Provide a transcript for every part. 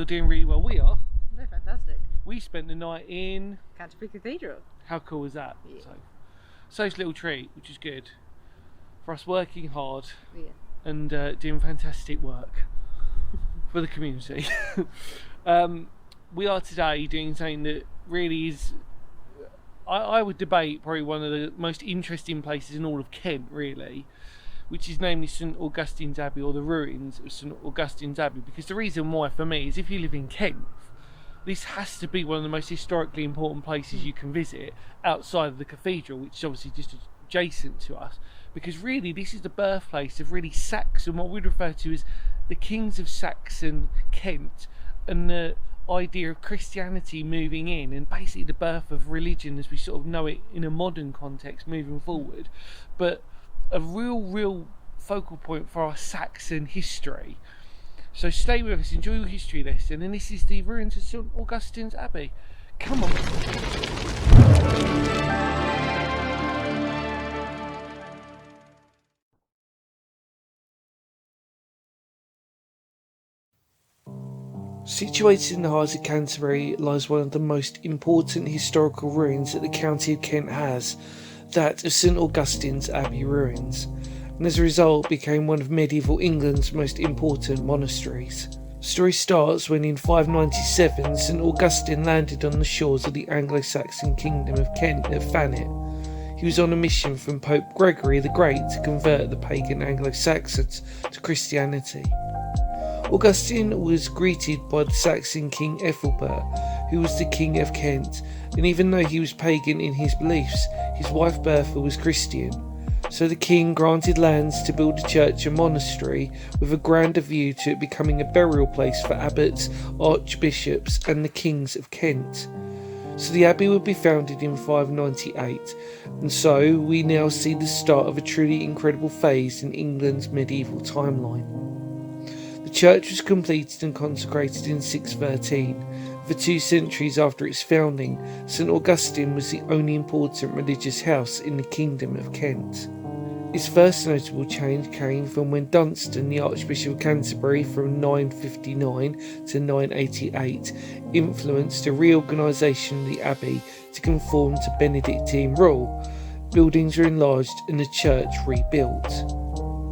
you're doing really well. We are. No, fantastic. We spent the night in Canterbury Cathedral. How cool was that? Yeah. So it's a little treat, which is good for us working hard Yeah. and doing fantastic work for the community. We are today doing something that really is, I would debate, probably one of the most interesting places in all of Kent, really, which is namely St Augustine's Abbey, or the ruins of St Augustine's Abbey. Because the reason why, for me, is if you live in Kent, this has to be one of the most historically important places you can visit outside of the cathedral, which is obviously just adjacent to us. Because really, this is the birthplace of really Saxon, what we'd refer to as the kings of Saxon Kent, and the idea of Christianity moving in, and basically the birth of religion as we sort of know it in a modern context moving forward. But a real focal point for our Saxon history. So stay with us, enjoy your history lesson, and this is the ruins of St Augustine's Abbey. Come on. Situated in the heart of Canterbury lies one of the most important historical ruins that the county of Kent has, that of St Augustine's Abbey ruins, and as a result became one of medieval England's most important monasteries. The story starts when in 597 St Augustine landed on the shores of the Anglo-Saxon kingdom of Kent at Thanet. He was on a mission from Pope Gregory the Great to convert the pagan Anglo-Saxons to Christianity. Augustine was greeted by the Saxon king Ethelbert, who was the king of Kent, and even though he was pagan in his beliefs, his wife Bertha was Christian. So the king granted lands to build a church and monastery, with a grander view to it becoming a burial place for abbots, archbishops and the kings of Kent. So the abbey would be founded in 598, and so we now see the start of a truly incredible phase in England's medieval timeline. The church was completed and consecrated in 613. For 2 centuries after its founding, St Augustine was the only important religious house in the Kingdom of Kent. Its first notable change came from when Dunstan, the Archbishop of Canterbury from 959 to 988, influenced a reorganisation of the abbey to conform to Benedictine rule. Buildings were enlarged and the church rebuilt.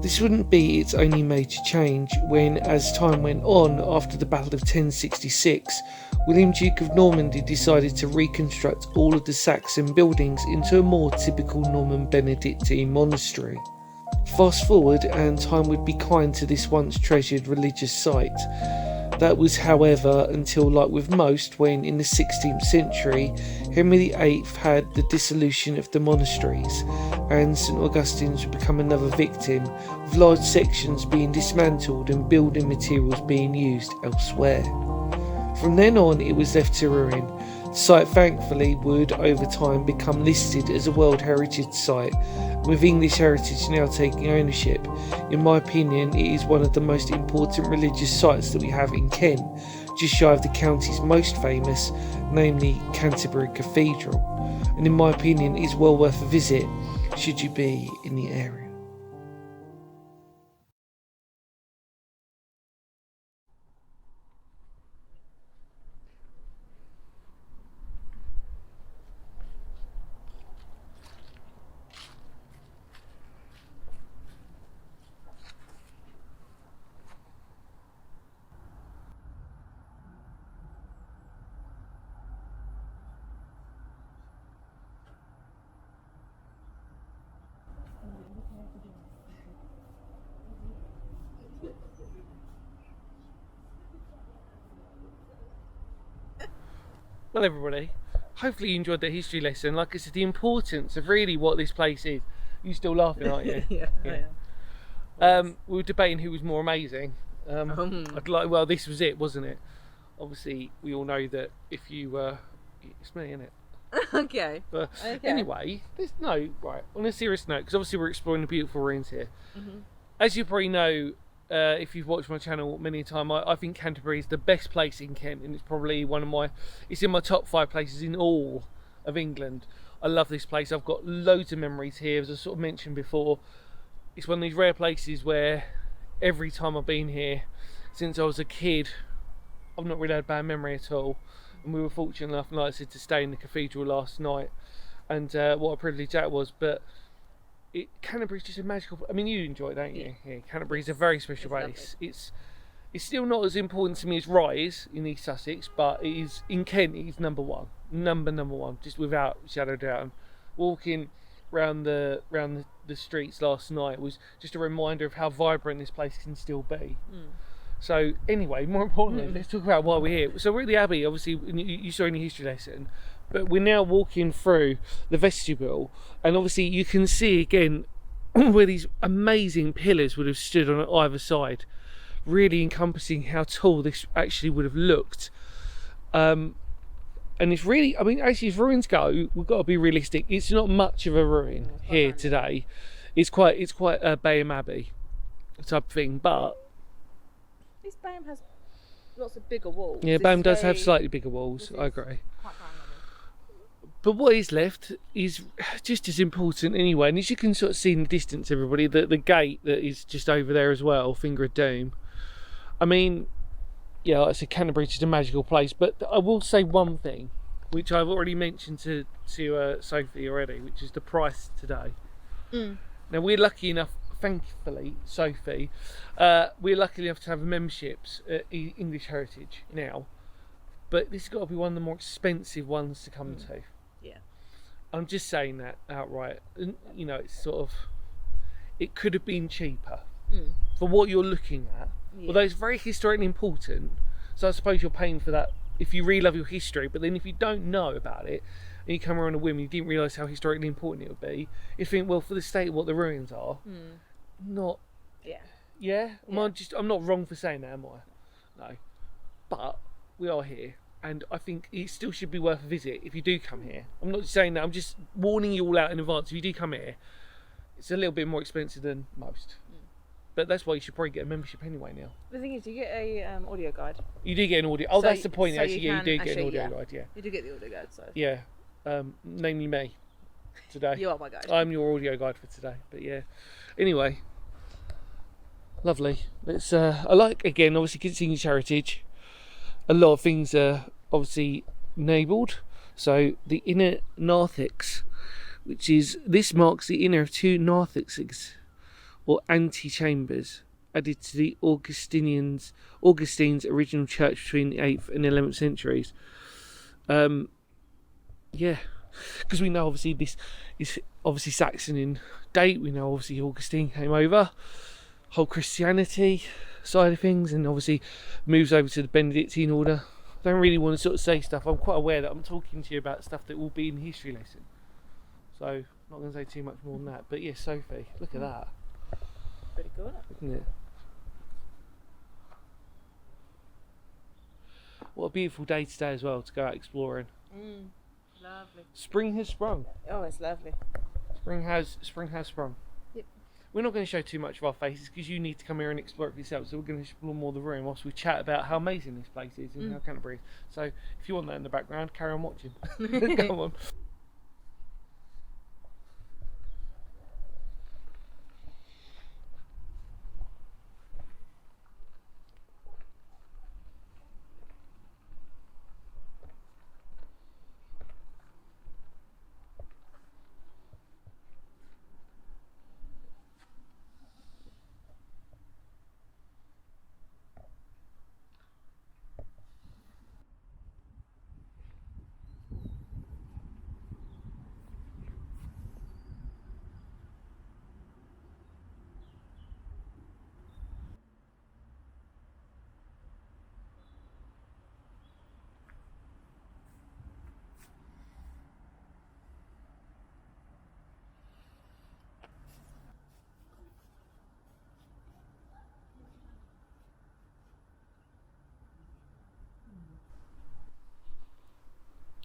This wouldn't be its only major change when, as time went on, after the Battle of 1066, William Duke of Normandy decided to reconstruct all of the Saxon buildings into a more typical Norman Benedictine monastery. Fast forward and time would be kind to this once treasured religious site. That was, however, until, like with most, when in the 16th century Henry VIII had the dissolution of the monasteries, and St Augustine's would become another victim, with large sections being dismantled and building materials being used elsewhere. From then on it was left to ruin. The site thankfully would over time become listed as a World Heritage Site, with English Heritage now taking ownership. In my opinion, it is one of the most important religious sites that we have in Kent, just shy of the county's most famous, namely Canterbury Cathedral, and in my opinion it is well worth a visit should you be in the area. Well, everybody, hopefully you enjoyed the history lesson. Like I said, the importance of really what this place is. You still laughing, aren't you? Yeah, I am. We were debating who was more amazing. Well, this was it, wasn't it? Obviously, we all know that if you... it's me, isn't it? Okay. But Okay. anyway, right, on a serious note, because obviously we're exploring the beautiful ruins here. Mhm. As you probably know, if you've watched my channel many times, I think Canterbury is the best place in Kent, and it's probably it's in my top 5 places in all of England. I love this place. I've got loads of memories here, as I sort of mentioned before. It's one of these rare places where every time I've been here since I was a kid, I've not really had a bad memory at all. And we were fortunate enough, like I said, to stay in the cathedral last night. And what a privilege that was. But Canterbury's just a magical. I mean, you enjoy it, don't you? Yeah. Canterbury's a very special place. It's still not as important to me as Rise in East Sussex, but it is in Kent. It's number one, number one, just without a shadow of doubt. And walking round the streets last night was just a reminder of how vibrant this place can still be. So anyway, more importantly, let's talk about why we're here. So we're at the Abbey, obviously. You saw in the history lesson. But we're now walking through the vestibule, and obviously you can see again where these amazing pillars would have stood on either side, really encompassing how tall this actually would have looked. And it's really, I mean, actually, as ruins go, we've got to be realistic. It's not much of a ruin here today. It's quite a Bayham Abbey type thing, but This Bayham has lots of bigger walls. yeah, Bayham does have slightly bigger walls. I agree. But what is left is just as important anyway. And as you can sort of see in the distance, everybody, the gate that is just over there as well, Finger of Doom. I mean, yeah, like I said, Canterbury's just a magical place. But I will say one thing, which I've already mentioned to Sophie already, which is the price today. Now, we're lucky enough, thankfully, Sophie, we're lucky enough to have memberships at English Heritage now. But this has got to be one of the more expensive ones to come to. Yeah. I'm just saying that outright. You know, it's sort of, it could have been cheaper for what you're looking at. Yeah. Although it's very historically important, so I suppose you're paying for that if you really love your history. But then if you don't know about it and you come around a whim, you didn't realise how historically important it would be. You think, well, for the state of what the ruins are, not. Yeah. I'm not wrong for saying that, am I? No. But we are here. And I think it still should be worth a visit if you do come here. I'm not saying that, I'm just warning you all out in advance. If you do come here, it's a little bit more expensive than most. But that's why you should probably get a membership anyway now. The thing is, you get a audio guide. You do get an audio. Oh, so that's the point. So actually, you do get an audio guide. Yeah. You do get the audio guide. So. Yeah. Namely me today. You are my guide. I'm your audio guide for today. But yeah. Anyway. Lovely. Let's. I like, again, obviously, because it's English Heritage. A lot of things are obviously enabled. So the inner narthex, this marks the inner of two narthexes, or antechambers, added to the Augustine's original church between the 8th and 11th centuries. Yeah, because we know obviously this is obviously Saxon in date. We know obviously Augustine came over, whole Christianity side of things, and obviously moves over to the Benedictine order. I don't really want to sort of say stuff. I'm quite aware that I'm talking to you about stuff that will be in the history lesson, so I'm not going to say too much more than that. But yes, Sophie, look at that. Pretty cool, Isn't it? What a beautiful day today as well to go out exploring. Lovely. Spring has sprung. Oh, it's lovely. Spring has sprung. Yep. We're not going to show too much of our faces because you need to come here and explore it for yourself. So we're going to explore more of the room whilst we chat about how amazing this place is and how Canterbury is. So if you want that in the background, carry on watching. Come on.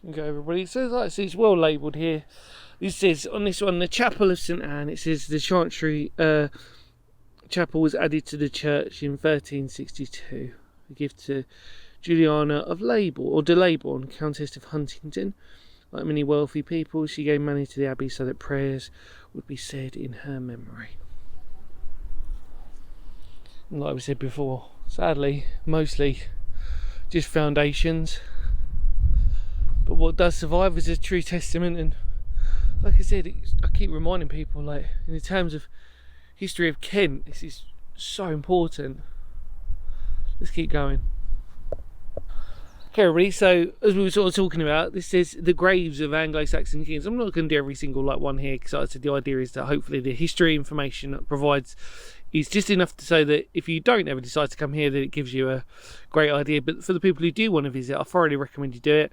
Okay, everybody. So like I see, it's well labelled here. This says on this one, the Chapel of St Anne. It says the Chantry Chapel was added to the church in 1362. A gift to Juliana of Leybourne, de Leybourne, Countess of Huntingdon. Like many wealthy people, she gave money to the abbey so that prayers would be said in her memory. And like we said before, sadly, mostly just foundations. But what does survive is a true testament, and like I said, I keep reminding people, like, in terms of history of Kent, this is so important. Let's keep going. Okay, everybody, so as we were sort of talking about, this is the graves of Anglo-Saxon kings. I'm not going to do every single one here, because like I said, the idea is that hopefully the history information that it provides is just enough to say that if you don't ever decide to come here, that it gives you a great idea. But for the people who do want to visit, I thoroughly recommend you do it.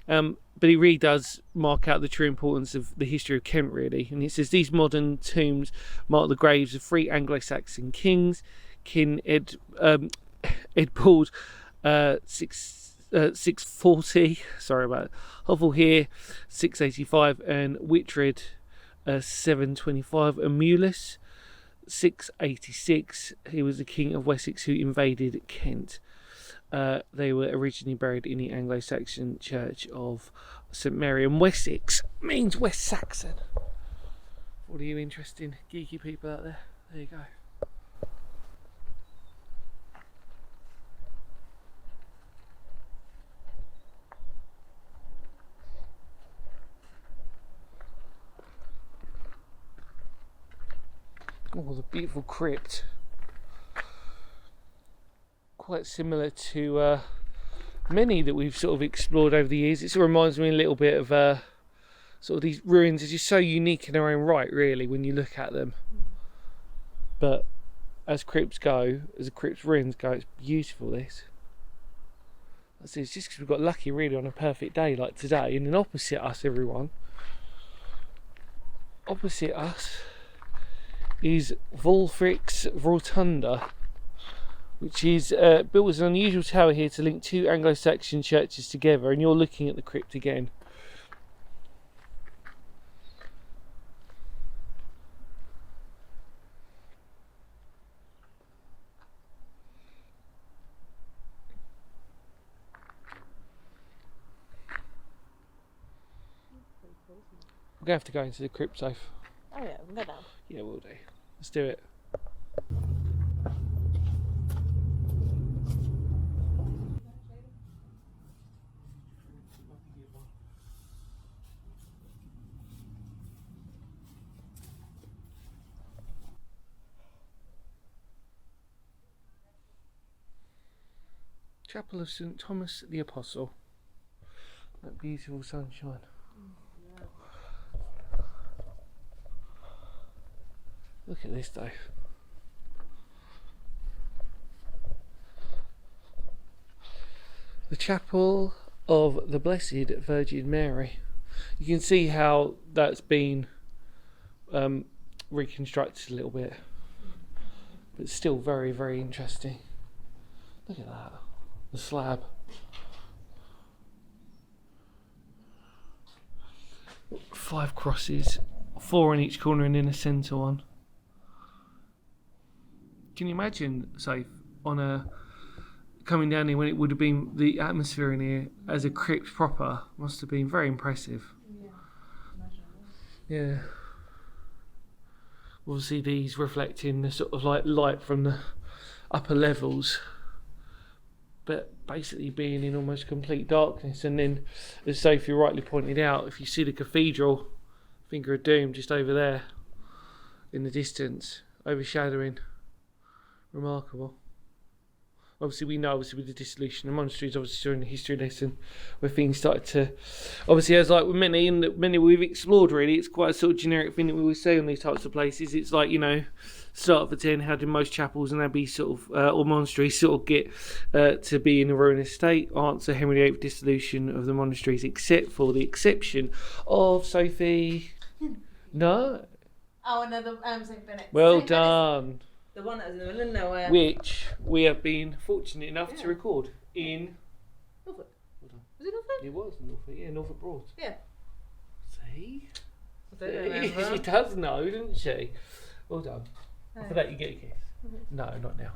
But it really does mark out the true importance of the history of Kent, really. And it says these modern tombs mark the graves of 3 Anglo-Saxon kings: King Edbald 640, sorry about it, Hovel here 685, and Whitred 725, and Mulus 686. He was the king of Wessex who invaded Kent. They were originally buried in the Anglo-Saxon church of St Mary, and Wessex means West Saxon. What are you interesting geeky people out there? There you go. Oh, the beautiful crypt. Quite similar to many that we've sort of explored over the years. It sort of reminds me a little bit of sort of these ruins are just so unique in their own right, really, when you look at them. But as crypts go, as the crypt's ruins go, it's beautiful, this. It's just because we've got lucky, really, on a perfect day like today. And then opposite us, everyone, opposite us is Wulfric's Rotunda, which is built as an unusual tower here to link 2 Anglo-Saxon churches together, and you're looking at the crypt again. We're going to have to go into the crypt safe. Oh yeah, we'll go down. Yeah, we'll do. Let's do it. Chapel of St Thomas the Apostle. That beautiful sunshine. Look at this, Dave. The Chapel of the Blessed Virgin Mary. You can see how that's been reconstructed a little bit, but it's still very, very interesting. Look at that. The slab. Five crosses, 4 in each corner and in the centre one. Can you imagine, say, on a coming down here when it would have been the atmosphere in here as a crypt proper? Must have been very impressive. Yeah. Obviously these reflecting the sort of like light from the upper levels, but basically being in almost complete darkness. And then, as Sophie rightly pointed out, if you see the cathedral, Finger of Doom, just over there in the distance, overshadowing, remarkable. Obviously we know, obviously with the dissolution, the monasteries obviously during the history lesson where things started to, obviously as like with many, and many we've explored really, it's quite a sort of generic thing that we always say on these types of places. It's like, you know, start for 10, how did most chapels and abbeys sort of, or monasteries sort of get to be in a ruinous state? Answer: Henry VIII dissolution of the monasteries, except for the exception of Sophie. No. Oh, another St Bennet. Well St. done. Bennet. The one that was in the middle of nowhere. Which we have been fortunate enough to record in Norfolk. Was it Norfolk? It was Norfolk, yeah, Norfolk Broad. Yeah. See? I don't remember. She does know, doesn't she? Well done. Oh. For that you get a kiss. Mm-hmm. No, not now.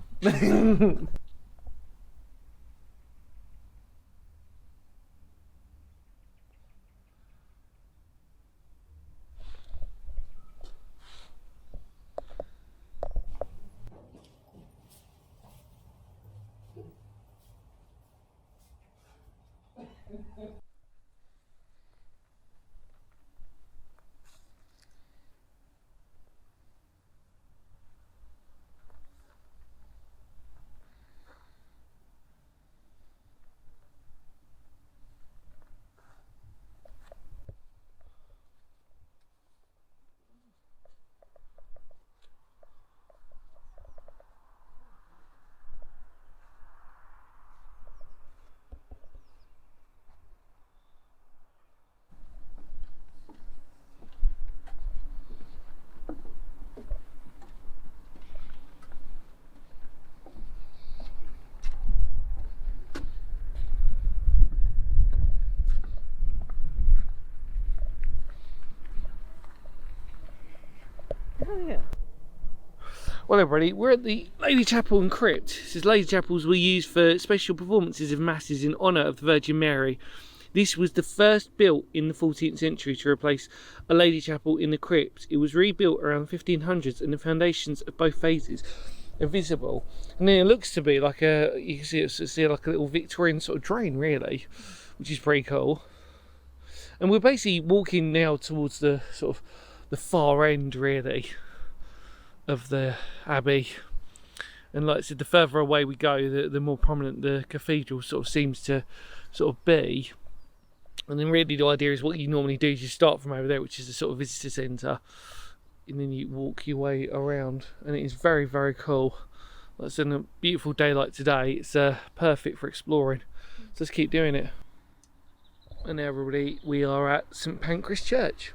Oh yeah. Well, everybody, we're at the Lady Chapel and Crypt. This is Lady Chapels were used for special performances of masses in honour of the Virgin Mary. This was the first built in the 14th century to replace a Lady Chapel in the crypt. It was rebuilt around 1500s and the foundations of both phases are visible. And then it looks to be like you can see like a little Victorian sort of drain really, which is pretty cool. And we're basically walking now towards the sort of the far end really of the Abbey. And like I said, the further away we go, the more prominent the cathedral sort of seems to sort of be. And then really the idea is what you normally do is you start from over there, which is the sort of visitor centre, and then you walk your way around, and it is very, very cool. Like I said, on a beautiful day like today, it's perfect for exploring. So let's keep doing it. And now everybody, we are at St Pancras Church.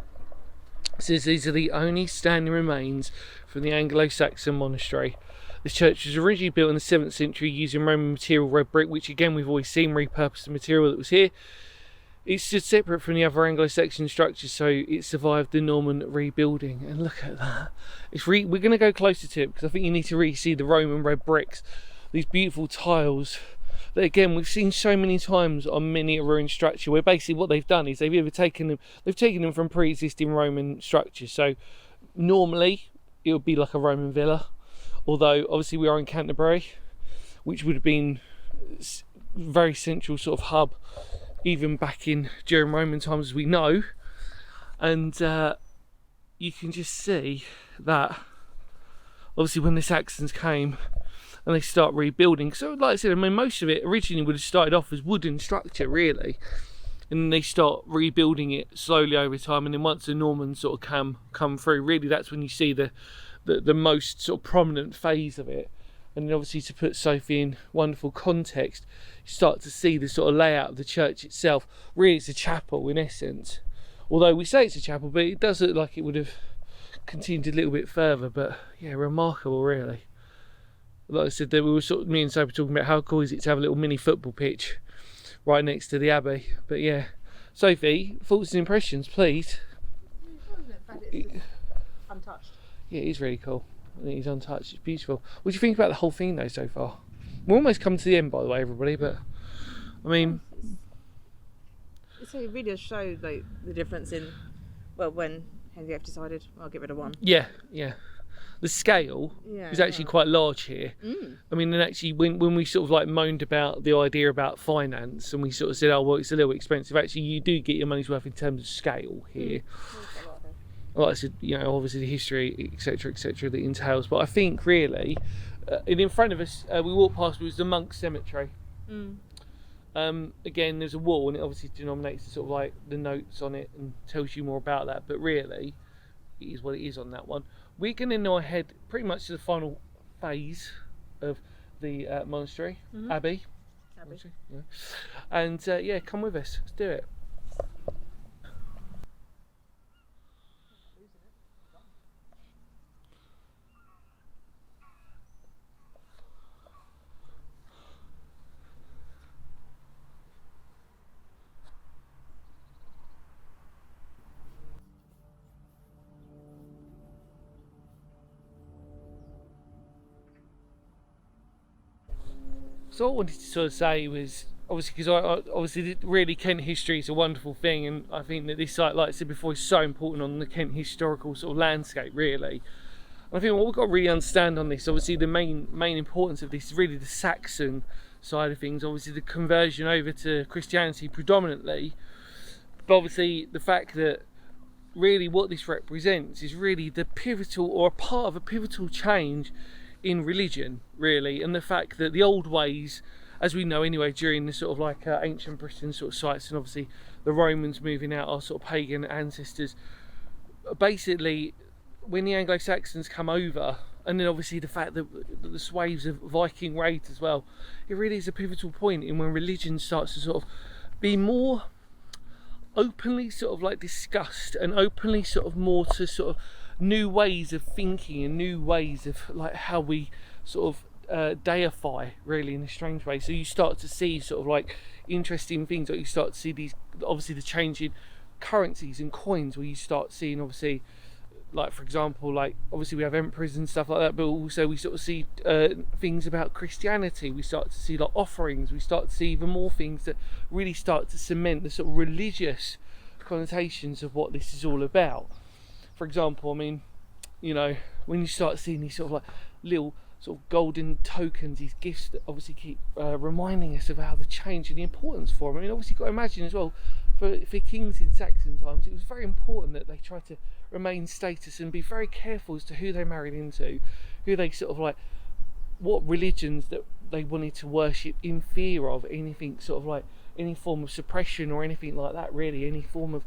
So these are the only standing remains from the Anglo-Saxon monastery. This church was originally built in the 7th century using Roman material red brick, which again we've always seen repurposed the material that was here. It stood separate from the other Anglo-Saxon structures, so it survived the Norman rebuilding. And look at that. We're going to go closer to it because I think you need to really see the Roman red bricks. These beautiful tiles that again we've seen so many times on many a ruined structure, where basically what they've done is they've taken them from pre-existing Roman structures. So normally it would be like a Roman villa, although obviously we are in Canterbury, which would have been very central sort of hub even back in during Roman times, as we know. And you can just see that obviously when the Saxons came and they start rebuilding, so like I said, I mean most of it originally would have started off as wooden structure really, and then they start rebuilding it slowly over time, and then once the Normans sort of come through, really that's when you see the most sort of prominent phase of it. And then obviously, to put Sophie in wonderful context, you start to see the sort of layout of the church itself. Really it's a chapel in essence, although we say it's a chapel, but it does look like it would have continued a little bit further. But yeah, remarkable really. Like I said, me and Sophie were talking about how cool is it to have a little mini football pitch right next to the Abbey. But yeah, Sophie, thoughts and impressions please. It's untouched. Yeah, it is really cool. I think he's untouched. It's beautiful. What do you think about the whole thing though so far? We're almost come to the end, by the way, everybody. But I mean, so it really does show like the difference in when Henry V decided I'll get rid of one. Yeah. The scale is actually quite large here. I mean, and actually, when we sort of like moaned about the idea about finance, and we sort of said, oh well, it's a little expensive. Actually, you do get your money's worth in terms of scale here. Like I said, you know, obviously the history, etc., that entails. But I think really, and in front of us, we walked past was the monks' cemetery. Again, there's a wall, and it obviously denominates the sort of like the notes on it and tells you more about that. But really, it is what it is on that one. We're going to now head pretty much to the final phase of the monastery, Abbey. Monastery, yeah. And yeah, come with us. Let's do it. So what I wanted to sort of say was, obviously, because obviously really Kent history is a wonderful thing, and I think that this site, like I said before, is so important on the Kent historical sort of landscape really. And I think what we've got to really understand on this, obviously the main importance of this is really the Saxon side of things, obviously the conversion over to Christianity predominantly, but obviously the fact that really what this represents is really the pivotal, or a part of a pivotal change in religion really, and the fact that the old ways, as we know anyway, during the sort of like ancient Britain sort of sites, and obviously the Romans moving out our sort of pagan ancestors, basically when the Anglo-Saxons come over, and then obviously the fact that the waves of Viking raids as well, it really is a pivotal point in when religion starts to sort of be more openly sort of like discussed, and openly sort of more to sort of new ways of thinking and new ways of like how we sort of deify really in a strange way. So you start to see sort of like interesting things, like you start to see these, obviously the change in currencies and coins, where you start seeing obviously like for example, like obviously we have emperors and stuff like that, but also we sort of see things about Christianity. We start to see like offerings. We start to see even more things that really start to cement the sort of religious connotations of what this is all about. For example, I mean, you know, when you start seeing these sort of like little sort of golden tokens, these gifts that obviously keep reminding us of how the change and the importance for them. I mean, obviously you've got to imagine as well, for kings in Saxon times, it was very important that they tried to remain status and be very careful as to who they married into, who they sort of like, what religions that they wanted to worship in fear of anything sort of like any form of suppression or anything like that, really, any form of,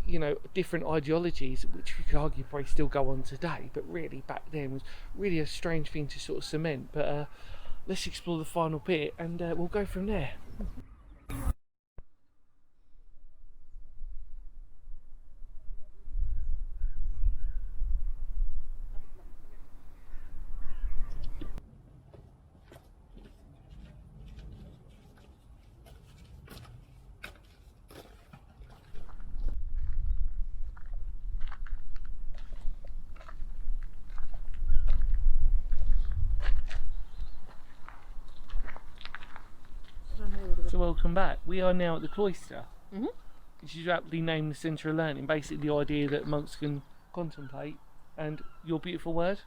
you know, different ideologies, which we could argue probably still go on today, but really back then was really a strange thing to sort of cement. But let's explore the final bit and we'll go from there. So welcome back. We are now at the cloister, which is aptly named the Centre of Learning. Basically the idea that monks can contemplate. And your beautiful word?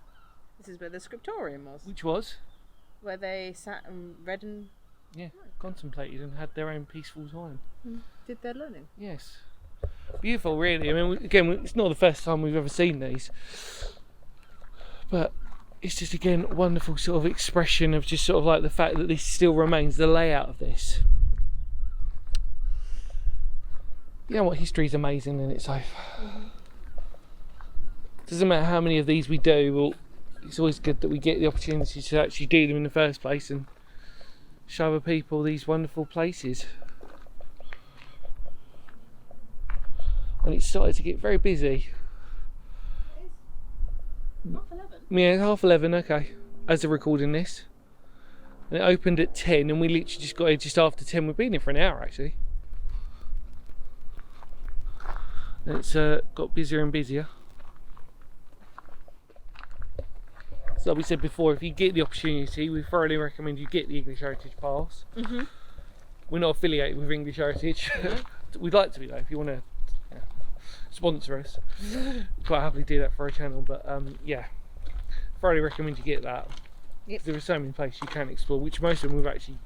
This is where the scriptorium was. Which was? Where they sat and read and contemplated and had their own peaceful time. did their learning. Yes. Beautiful, really. I mean, again, it's not the first time we've ever seen these. But it's just, again, a wonderful sort of expression of just sort of like the fact that this still remains, the layout of this. You know what, history is amazing in itself. Doesn't matter how many of these we do, well, it's always good that we get the opportunity to actually do them in the first place and show other people these wonderful places. And it started to get very busy. It's 11:30. Yeah, 11:30, okay, as they're recording this. And it opened at 10 and we literally just got here just after 10. We've been here for an hour actually. And it's got busier and busier. So like we said before, if you get the opportunity, we thoroughly recommend you get the English Heritage Pass. We're not affiliated with English Heritage. We'd like to be though, if you want to sponsor us. Quite happily do that for our channel, but yeah, thoroughly recommend you get that. There are so many places you can explore, which most of them we've actually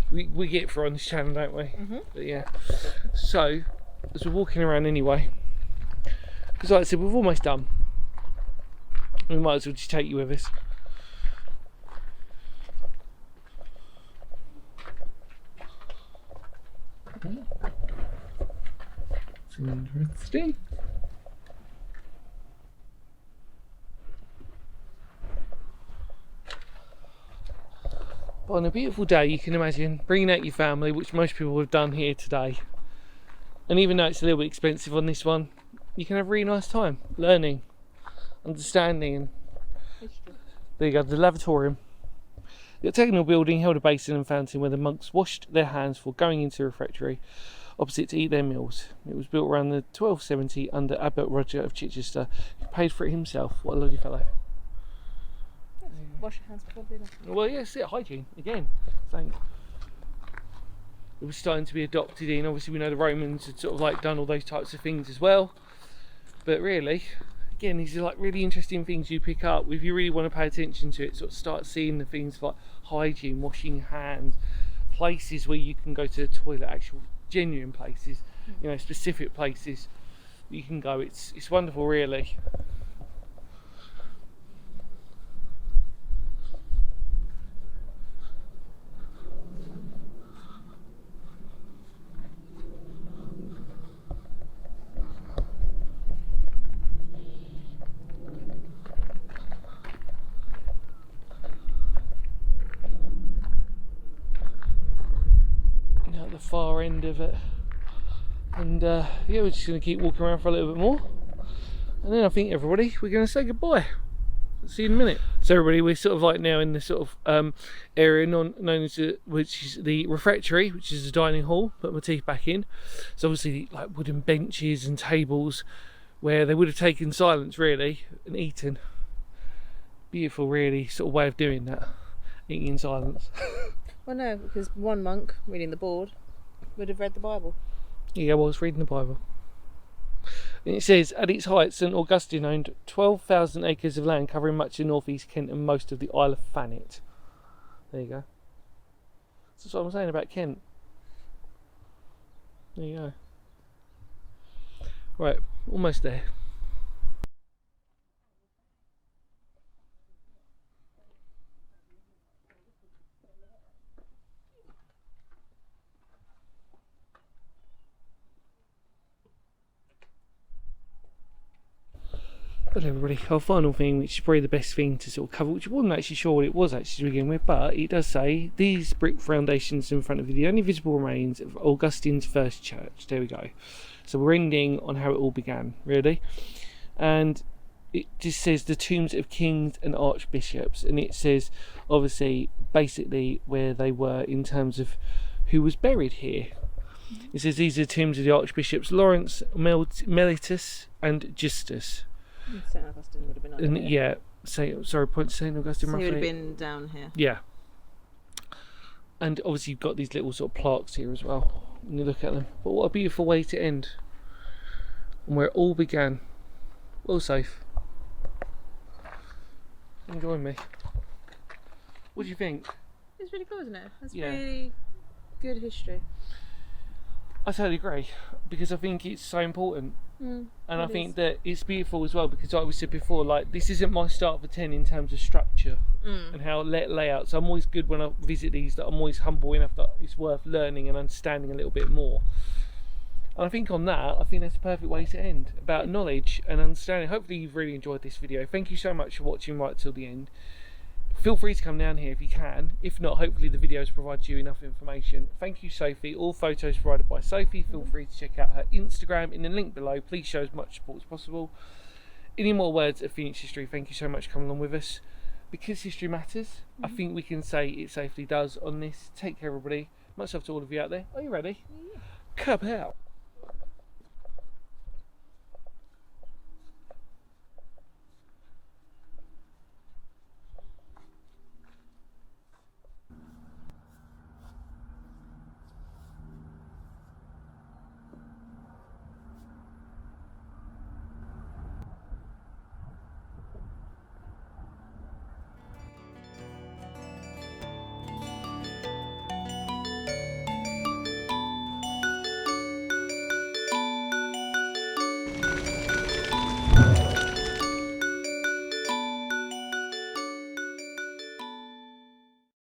we get for on this channel, don't we? But yeah, so as we're walking around anyway, because like I said, we've almost done, we might as well just take you with us. It's interesting. But on a beautiful day, you can imagine bringing out your family, which most people have done here today. And even though it's a little bit expensive on this one, you can have a really nice time learning, understanding, and there you go, the lavatorium. The octagonal building held a basin and fountain where the monks washed their hands before going into the refectory opposite to eat their meals. It was built around the 1270 under Abbot Roger of Chichester, who paid for it himself. What a lovely fellow. Wash your hands before dinner. Well, yes, yeah, hygiene again. Thank. It was starting to be adopted in. Obviously, we know the Romans had sort of like done all those types of things as well. But really, again, these are like really interesting things you pick up if you really want to pay attention to it. Sort of start seeing the things like hygiene, washing hands, places where you can go to the toilet, actual genuine places, you know, specific places you can go. It's wonderful, really. Far end of it, and yeah, we're just going to keep walking around for a little bit more, and then I think everybody we're going to say goodbye. See you in a minute. So everybody, we're sort of like now in the sort of area known as which is the refectory, which is the dining hall. Put my teeth back in. So obviously like wooden benches and tables, where they would have taken silence really and eaten. Beautiful, really, sort of way of doing that, eating in silence. Well, no, because one monk reading the board would have read the Bible. Yeah, well, I was reading the Bible. And it says, at its height, St Augustine owned 12,000 acres of land covering much of northeast Kent and most of the Isle of Thanet. There you go. That's what I'm saying about Kent. There you go. Right, almost there. But everybody, our final thing, which is probably the best thing to sort of cover, which I wasn't actually sure what it was actually to begin with, but it does say these brick foundations in front of you, the only visible remains of Augustine's first church. There we go. So we're ending on how it all began, really. And it just says the tombs of kings and archbishops, and it says obviously basically where they were in terms of who was buried here. It says these are the tombs of the archbishops Lawrence, Mellitus and Justus. St Augustine would have been And here. yeah, point St Augustine. So he would have roughly. been down here. Yeah. And obviously you've got these little sort of plaques here as well when you look at them. But what a beautiful way to end. And where it all began. Well safe. Join me. What do you think? It's really cool, isn't it? That's Yeah. really good history. I totally agree, because I think it's so important. And I it think is. that it's beautiful as well, because like we said before, like this isn't my start for 10 in terms of structure and how layouts. I'm always good when I visit these, that I'm always humble enough that it's worth learning and understanding a little bit more. And I think on that, I think that's a perfect way to end, about knowledge and understanding. Hopefully you've really enjoyed this video. Thank you so much for watching right till the end. Feel free to come down here if you can. If not, hopefully the videos provide you enough information. Thank you, Sophie. All photos provided by Sophie. Feel free to check out her Instagram in the link below. Please show as much support as possible. Any more words of Phoenix history? Thank you so much for coming along with us. Because history matters, I think we can say it safely does on this. Take care, everybody. Much love to all of you out there. Are you ready? Yeah. Come out.